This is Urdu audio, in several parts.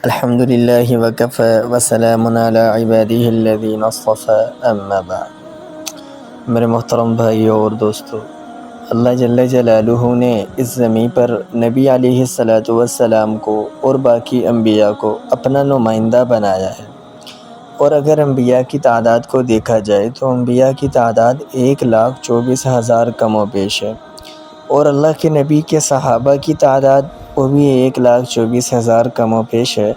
الحمد للہ وکفی وسلام علی عبادہ الذین اصطفی اما بعد۔ میرے محترم بھائیو اور دوستو، اللہ جل جلالہ نے اس زمین پر نبی علیہ السلام کو اور باقی انبیاء کو اپنا نمائندہ بنایا ہے۔ اور اگر انبیاء کی تعداد کو دیکھا جائے تو انبیاء کی تعداد 1,24,000 کم و بیش ہے، اور اللہ کے نبی کے صحابہ کی تعداد وہ بھی 1,24,000 کم و بیش ہے۔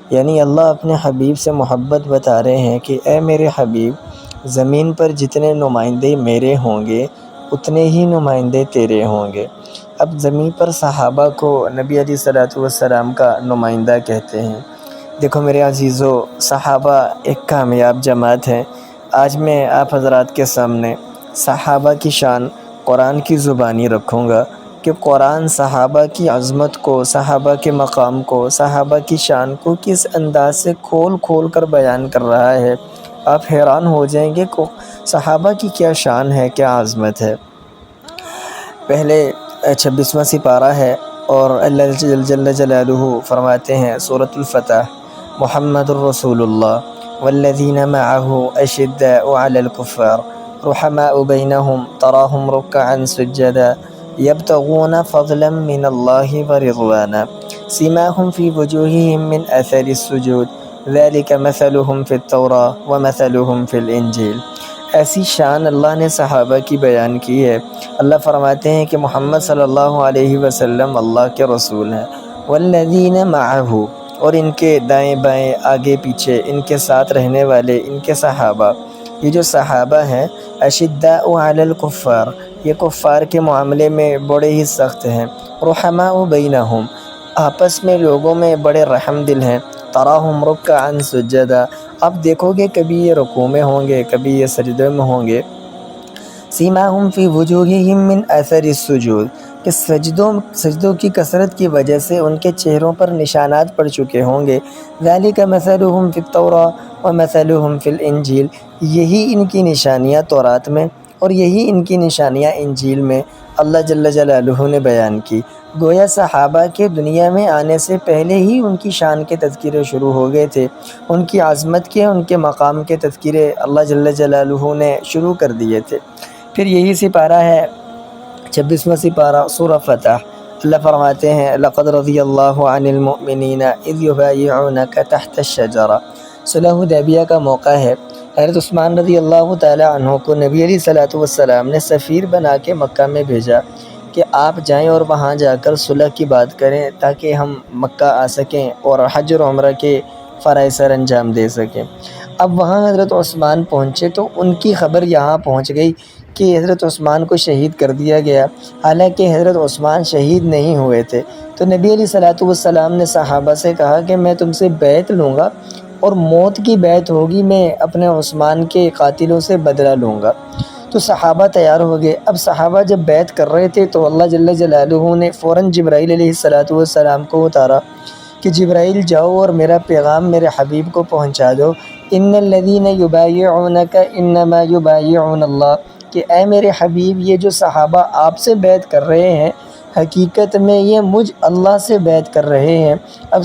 یعنی اللہ اپنے حبیب سے محبت بتا رہے ہیں کہ اے میرے حبیب، زمین پر جتنے نمائندے میرے ہوں گے اتنے ہی نمائندے تیرے ہوں گے۔ اب زمین پر صحابہ کو نبی علیہ السلام کا نمائندہ کہتے ہیں۔ دیکھو میرے عزیزو، صحابہ ایک کامیاب جماعت ہے۔ آج میں آپ حضرات کے سامنے صحابہ کی شان قرآن کی زبانی رکھوں گا کہ قرآن صحابہ کی عظمت کو، صحابہ کے مقام کو، صحابہ کی شان کو کس انداز سے کھول کھول کر بیان کر رہا ہے۔ آپ حیران ہو جائیں گے کہ صحابہ کی کیا شان ہے، کیا عظمت ہے۔ پہلے 26واں سپارہ ہے، اور اللہ جل جلالہ فرماتے ہیں سورۃ الفتح: محمد الرسول اللہ والذین معہ اشداء علی الکفار رحماء بینہم تراہم رکعا سجدا یبتغون فضلا من اللہ ورضوانا سیماہم فی وجوہہم من اثر السجود ذلک مثلہم فی التوراۃ ومثلہم فی الانجیل۔ ایسی شان اللہ نے صحابہ کی بیان کی ہے۔ اللہ فرماتے ہیں کہ محمد صلی اللہ علیہ وسلم اللہ کے رسول ہیں، والذین معہ، اور ان کے دائیں بائیں آگے پیچھے ان کے ساتھ رہنے والے ان کے صحابہ۔ یہ جو صحابہ ہیں اشداء علی الکفار، یہ کفار کے معاملے میں بڑے ہی سخت ہیں۔ رحماء بینہم، آپس میں لوگوں میں بڑے رحم دل ہیں۔ تراہم رکعا سجدا، آپ دیکھو گے کبھی یہ رکوع میں ہوں گے، کبھی یہ سجدے میں ہوں گے۔ سیماہم فی وجوہہم من اثر السجود، کہ سجدوں کی کثرت کی وجہ سے ان کے چہروں پر نشانات پڑ چکے ہوں گے۔ ذالک مثلہم فی التوراۃ ومثلہم فی الانجیل، یہی ان کی نشانیاں تورات میں اور یہی ان کی نشانیاں انجیل میں اللہ جل جلالہ نے بیان کی۔ گویا صحابہ کے دنیا میں آنے سے پہلے ہی ان کی شان کے تذکرے شروع ہو گئے تھے، ان کی عظمت کے، ان کے مقام کے تذکرے اللہ جل جلالہ نے شروع کر دیے تھے۔ پھر یہی سپارہ ہے 26واں سپارہ سورہ فتح۔ اللہ فرماتے ہیں: لقد رضی اللہ عن المؤمنین اذ یبایعونک تحت الشجرہ۔ صلح حدیبیہ کا موقع ہے۔ حضرت عثمان رضی اللہ تعالی عنہ کو نبی علیہ السلام نے سفیر بنا کے مکہ میں بھیجا کہ آپ جائیں اور وہاں جا کر صلح کی بات کریں تاکہ ہم مکہ آ سکیں اور حج اور عمرہ کے فرائض سر انجام دے سکیں۔ اب وہاں حضرت عثمان پہنچے تو ان کی خبر یہاں پہنچ گئی کہ حضرت عثمان کو شہید کر دیا گیا، حالانکہ حضرت عثمان شہید نہیں ہوئے تھے۔ تو نبی علیہ السلام نے صحابہ سے کہا کہ میں تم سے بیعت لوں گا، اور موت کی بیعت ہوگی، میں اپنے عثمان کے قاتلوں سے بدلہ لوں گا۔ تو صحابہ تیار ہو گئے۔ اب صحابہ جب بیعت کر رہے تھے تو اللہ جل جلالہ نے فوراً جبرائیل علیہ السلام کو اتارا کہ جبرائیل جاؤ اور میرا پیغام میرے حبیب کو پہنچا دو: ان الذین یبایعونک انما یبایعون اللہ، کہ اے میرے حبیب، یہ جو صحابہ آپ سے بیعت کر رہے ہیں حقیقت میں یہ مجھ اللہ سے بیعت کر رہے ہیں۔ اب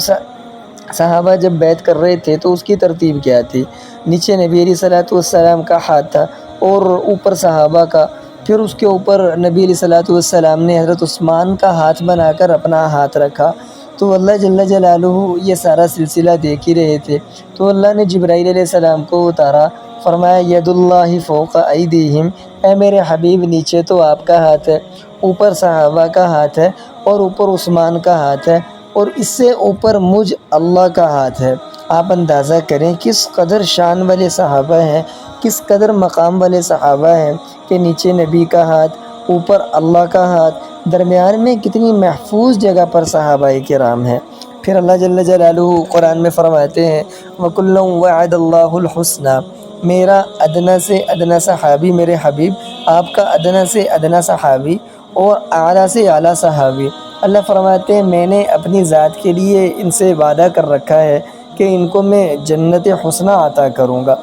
صحابہ جب بیعت کر رہے تھے تو اس کی ترتیب کیا تھی؟ نیچے نبی علیہ السلام کا ہاتھ تھا اور اوپر صحابہ کا، پھر اس کے اوپر نبی علیہ السلام نے حضرت عثمان کا ہاتھ بنا کر اپنا ہاتھ رکھا۔ تو اللہ جل جلالہ یہ سارا سلسلہ دیکھ ہی رہے تھے، تو اللہ نے جبرائیل علیہ السلام کو اتارا، فرمایا: ید اللہ فوق ایدیہم، اے میرے حبیب نیچے تو آپ کا ہاتھ ہے، اوپر صحابہ کا ہاتھ ہے، اور اوپر عثمان کا ہاتھ ہے، اور اس سے اوپر مجھ اللہ کا ہاتھ ہے۔ آپ اندازہ کریں کس قدر شان والے صحابہ ہیں، کس قدر مقام والے صحابہ ہیں کہ نیچے نبی کا ہاتھ، اوپر اللہ کا ہاتھ، درمیان میں کتنی محفوظ جگہ پر صحابہ کرام ہیں۔ پھر اللہ جل جلالہ قرآن میں فرماتے ہیں: وَكُلًّا وَعَدَ اللَّهُ الْحُسْنَى، میرا ادنا سے ادنا صحابی میرے حبیب، آپ کا ادنا سے ادنا صحابی، اور اعلیٰ سے اعلیٰ صحابی۔ اللہ فرماتے ہیں میں نے اپنی ذات کے لیے ان سے وعدہ کر رکھا ہے کہ ان کو میں جنت حسنہ عطا کروں گا۔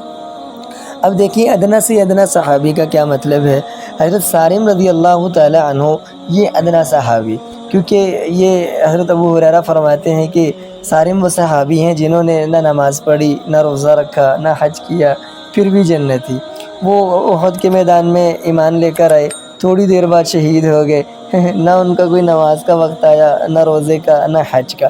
اب دیکھیے ادنا سے ادنا صحابی کا کیا مطلب ہے۔ حضرت سالم رضی اللہ تعالی عنہ یہ ادنا صحابی، کیونکہ یہ حضرت ابو ہریرہ فرماتے ہیں کہ سارے وہ صحابی ہیں جنہوں نے نہ نماز پڑھی، نہ روزہ رکھا، نہ حج کیا، پھر بھی جنتی۔ وہ احد کے میدان میں ایمان لے کر آئے، تھوڑی دیر بعد شہید ہو گئے۔ نہ ان کا کوئی نماز کا وقت آیا، نہ روزے کا، نہ حج کا۔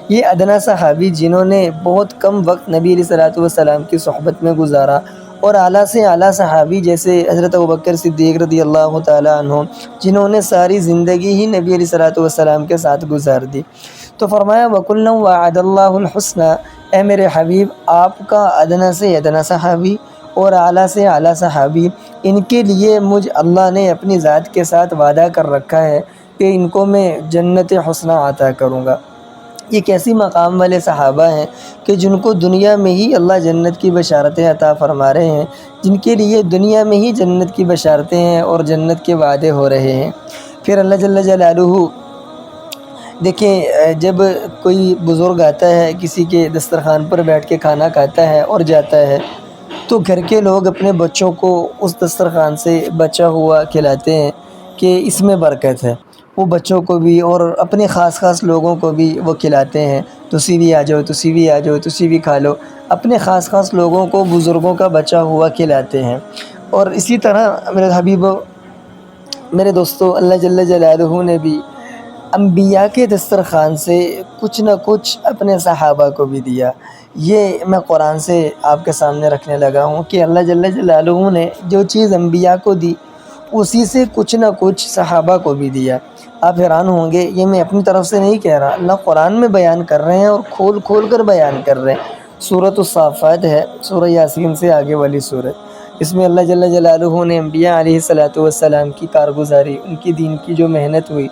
یہ ادنا صحابی جنہوں نے بہت کم وقت نبی علیہ الصلوۃ والسلام کی صحبت میں گزارا، اور اعلیٰ سے اعلیٰ صحابی جیسے حضرت ابوبکر صدیق رضی اللہ تعالیٰ عنہ، جنہوں نے ساری زندگی ہی نبی علیہ الصلوۃ والسلام کے ساتھ گزار دی۔ تو فرمایا وَكُلًّا وَعَدَ اللَّهُ الْحُسْنَى، اے میرے حبیب آپ کا ادنا سے ادنا صحابی اور اعلیٰ سے اعلیٰ صحابی، ان کے لیے مجھ اللہ نے اپنی ذات کے ساتھ وعدہ کر رکھا ہے کہ ان کو میں جنت حسنہ عطا کروں گا۔ یہ کیسی مقام والے صحابہ ہیں کہ جن کو دنیا میں ہی اللہ جنت کی بشارتیں عطا فرما رہے ہیں، جن کے لیے دنیا میں ہی جنت کی بشارتیں ہیں اور جنت کے وعدے ہو رہے ہیں۔ پھر اللہ جل جلالہ، دیکھیں جب کوئی بزرگ آتا ہے کسی کے دسترخوان پر بیٹھ کے کھانا کھاتا ہے اور جاتا ہے، تو گھر کے لوگ اپنے بچوں کو اس دسترخوان سے بچا ہوا کھلاتے ہیں کہ اس میں برکت ہے۔ وہ بچوں کو بھی اور اپنے خاص لوگوں کو بھی وہ کھلاتے ہیں، تسی بھی آ جاؤ، تسی بھی آ جاؤ، تسی بھی کھا لو۔ اپنے خاص لوگوں کو بزرگوں کا بچا ہوا کھلاتے ہیں۔ اور اسی طرح میرے حبیبو، میرے دوستو، اللہ جل جلالہ نے بھی انبیاء کے دسترخوان سے کچھ نہ کچھ اپنے صحابہ کو بھی دیا۔ یہ میں قرآن سے آپ کے سامنے رکھنے لگا ہوں کہ اللہ جل جلالہ نے جو چیز انبیاء کو دی، اسی سے کچھ نہ کچھ صحابہ کو بھی دیا۔ آپ حیران ہوں گے، یہ میں اپنی طرف سے نہیں کہہ رہا، اللہ قرآن میں بیان کر رہے ہیں اور کھول کر بیان کر رہے ہیں۔ سورۃ الصافات ہے، سورہ یاسین سے آگے والی سورت۔ اس میں اللہ جل جلالہ نے انبیاء علیہ الصلوۃ والسلام کی کارگزاری، ان کی دین کی جو محنت ہوئی،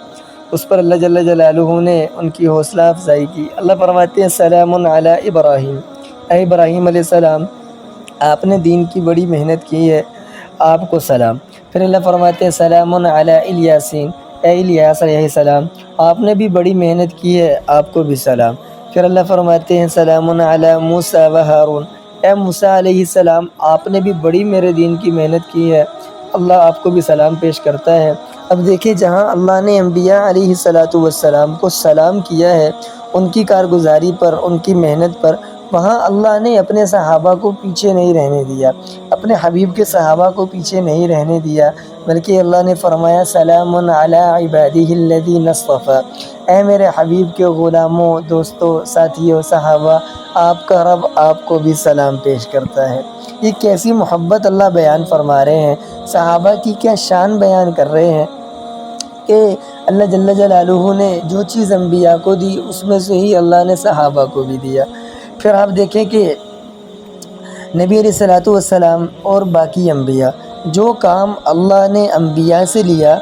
اس پر اللہ جل جلالہ نے ان کی حوصلہ افزائی کی۔ اللہ فرماتے ہیں سلام علی ابراہیم، اے ابراہیم علیہ السلام، آپ نے دین کی بڑی محنت کی ہے، آپ کو سلام۔ پھر اللہ فرماتے ہیں سلام علی الیاسین، اے الیاس علیہ السلام، آپ نے بھی بڑی محنت کی ہے، آپ کو بھی سلام۔ پھر اللہ فرماتے ہیں سلام علی موسیٰ و ہارون، اے موسیٰ علیہ السلام، آپ نے بھی بڑی میرے دین کی محنت کی ہے، اللہ آپ کو بھی سلام پیش کرتا ہے۔ اب دیکھیں جہاں اللہ نے انبیاء علیہ الصلوۃ والسلام کو سلام کیا ہے ان کی کارگزاری پر، ان کی محنت پر، وہاں اللہ نے اپنے صحابہ کو پیچھے نہیں رہنے دیا، اپنے حبیب کے صحابہ کو پیچھے نہیں رہنے دیا، بلکہ اللہ نے فرمایا سلام علی عبادہ الذین اصطفیٰ، اے میرے حبیب کے غلاموں، دوستوں، ساتھیوں، صحابہ، آپ کا رب آپ کو بھی سلام پیش کرتا ہے۔ یہ کیسی محبت اللہ بیان فرما رہے ہیں، صحابہ کی کیا شان بیان کر رہے ہیں کہ اللہ جل جلالہ نے جو چیز انبیاء کو دی اس میں سے ہی اللہ نے صحابہ کو بھی دیا۔ پھر آپ دیکھیں کہ نبی علیہ الصلوۃ والسلام اور باقی انبیاء، جو کام اللہ نے انبیاء سے لیا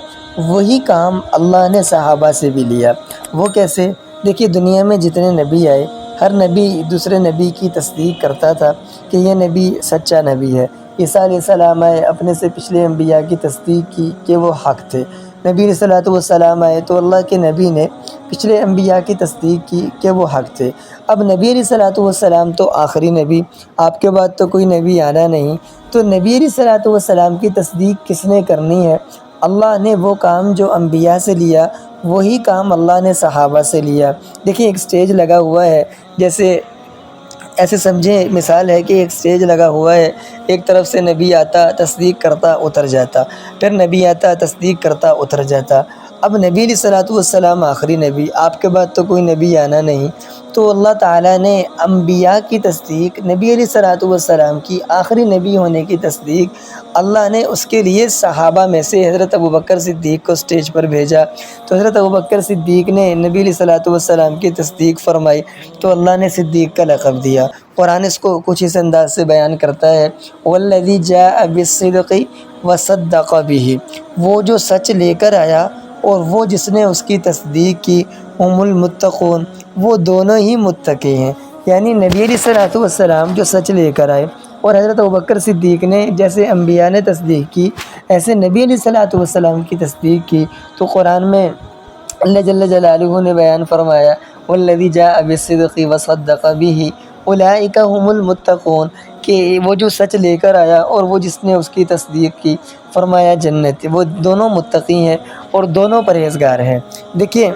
وہی کام اللہ نے صحابہ سے بھی لیا۔ وہ کیسے؟ دیکھیے دنیا میں جتنے نبی آئے، ہر نبی دوسرے نبی کی تصدیق کرتا تھا کہ یہ نبی سچا نبی ہے۔ عیسیٰ علیہ السلام آئے، اپنے سے پچھلے انبیاء کی تصدیق کی کہ وہ حق تھے۔ نبی علیہ الصلوۃ والسلام آئے تو اللہ کے نبی نے پچھلے انبیاء کی تصدیق کی کہ وہ حق تھے۔ اب نبی علیہ الصلوۃ والسلام تو آخری نبی، آپ کے بعد تو کوئی نبی آنا نہیں، تو نبی علیہ الصلوۃ والسلام کی تصدیق کس نے کرنی ہے؟ اللہ نے وہ کام جو انبیاء سے لیا وہی کام اللہ نے صحابہ سے لیا۔ دیکھیں ایک سٹیج لگا ہوا ہے، جیسے ایسے سمجھیں، مثال ہے کہ ایک سٹیج لگا ہوا ہے، ایک طرف سے نبی آتا، تصدیق کرتا، اتر جاتا، پھر نبی آتا، تصدیق کرتا، اتر جاتا۔ اب نبی علیہ الصلوۃ والسلام آخری نبی، آپ کے بعد تو کوئی نبی آنا نہیں، تو اللہ تعالیٰ نے انبیاء کی تصدیق، نبی علیہ الصلوۃ والسلام کی آخری نبی ہونے کی تصدیق، اللہ نے اس کے لیے صحابہ میں سے حضرت ابوبکر صدیق کو سٹیج پر بھیجا۔ تو حضرت ابوبکر صدیق نے نبی علیہ الصلوۃ والسلام کی تصدیق فرمائی، تو اللہ نے صدیق کا لقب دیا۔ قرآن اس کو کچھ اس انداز سے بیان کرتا ہے والذی جاء بالصدق وصدق بہ، وہ جو سچ لے کر آیا اور وہ جس نے اس کی تصدیق کی، ہم المتقون، وہ دونوں ہی متقی ہیں۔ یعنی نبی علیہ الصلوۃ والسلام جو سچ لے کر آئے اور حضرت ابوبکر صدیق نے جیسے انبیاء نے تصدیق کی ایسے نبی علیہ الصلوۃ والسلام کی تصدیق کی، تو قرآن میں اللہ جل جلالہ نے بیان فرمایا والذی جاء بالصدق وصدق بہ اولئک هم المتقون، کہ وہ جو سچ لے کر آیا اور وہ جس نے اس کی تصدیق کی، فرمایا جنت، وہ دونوں متقی ہیں اور دونوں پرہیزگار ہیں۔ دیکھیے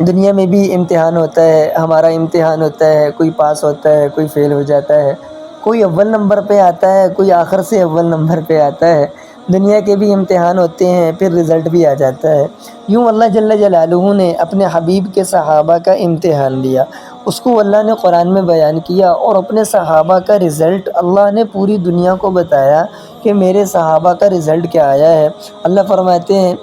دنیا میں بھی امتحان ہوتا ہے، ہمارا امتحان ہوتا ہے، کوئی پاس ہوتا ہے، کوئی فیل ہو جاتا ہے، کوئی اول نمبر پہ آتا ہے، کوئی آخر سے اول نمبر پہ آتا ہے۔ دنیا کے بھی امتحان ہوتے ہیں، پھر رزلٹ بھی آ جاتا ہے۔ یوں اللہ جل جلالہ نے اپنے حبیب کے صحابہ کا امتحان لیا، اس کو اللہ نے قرآن میں بیان کیا، اور اپنے صحابہ کا رزلٹ اللہ نے پوری دنیا کو بتایا کہ میرے صحابہ کا رزلٹ کیا آیا ہے۔ اللہ فرماتے ہیں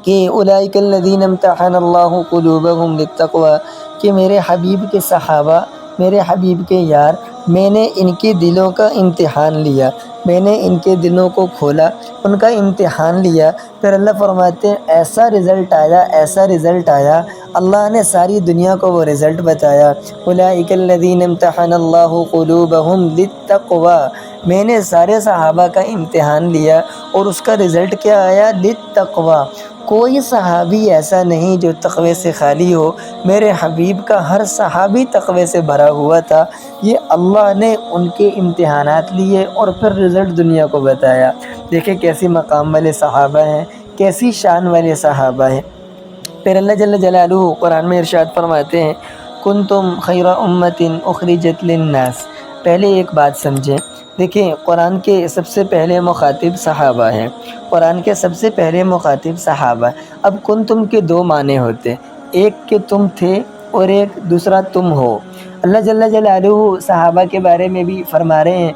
کہ اولئک الذین امتحن اللہ قلوبہم للتقوی، کہ میرے حبیب کے صحابہ، میرے حبیب کے یار، میں نے ان کے دلوں کا امتحان لیا، میں نے ان کے دلوں کو کھولا، ان کا امتحان لیا۔ پھر اللہ فرماتے ہیں ایسا رزلٹ آیا، ایسا رزلٹ آیا، اللہ نے ساری دنیا کو وہ رزلٹ بتایا۔ اولئک الذین امتحن اللہ قلوبہم للتقوی، میں نے سارے صحابہ کا امتحان لیا، اور اس کا رزلٹ کیا آیا؟ للتقوی۔ کوئی صحابی ایسا نہیں جو تقوی سے خالی ہو، میرے حبیب کا ہر صحابی تقوی سے بھرا ہوا تھا۔ یہ اللہ نے ان کے امتحانات لیے اور پھر رزلٹ دنیا کو بتایا۔ دیکھیں کیسی مقام والے صحابہ ہیں، کیسی شان والے صحابہ ہیں۔ پھر اللہ جل جلالہ قرآن میں ارشاد فرماتے ہیں کنتم خیر امۃ اخرجت للناس۔ پہلے ایک بات سمجھیں، دیکھیں قرآن کے سب سے پہلے مخاطب صحابہ ہیں، قرآن کے سب سے پہلے مخاطب صحابہ۔ اب کنتم کے دو معنی ہوتے ہیں، ایک کہ تم تھے اور ایک دوسرا تم ہو۔ اللہ جل جلالہ صحابہ کے بارے میں بھی فرما رہے ہیں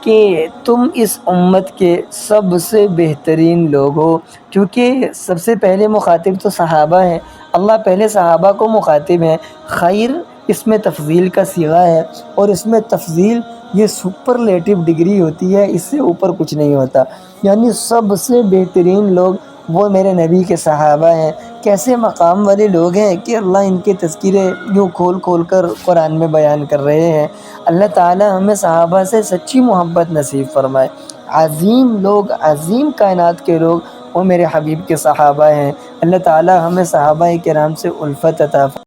کہ تم اس امت کے سب سے بہترین لوگ ہو، کیونکہ سب سے پہلے مخاطب تو صحابہ ہیں، اللہ پہلے صحابہ کو مخاطب ہیں۔ خیر اس میں تفضیل کا صیغہ ہے، اور اس میں تفضیل یہ سپرلیٹو ڈگری ہوتی ہے، اس سے اوپر کچھ نہیں ہوتا، یعنی سب سے بہترین لوگ وہ میرے نبی کے صحابہ ہیں۔ کیسے مقام والے لوگ ہیں کہ اللہ ان کے تذکرے یوں کھول کھول کر قرآن میں بیان کر رہے ہیں۔ اللہ تعالی ہمیں صحابہ سے سچی محبت نصیب فرمائے۔ عظیم لوگ، عظیم کائنات کے لوگ وہ میرے حبیب کے صحابہ ہیں۔ اللہ تعالی ہمیں صحابہ کرام سے الفت عطا فرمائے۔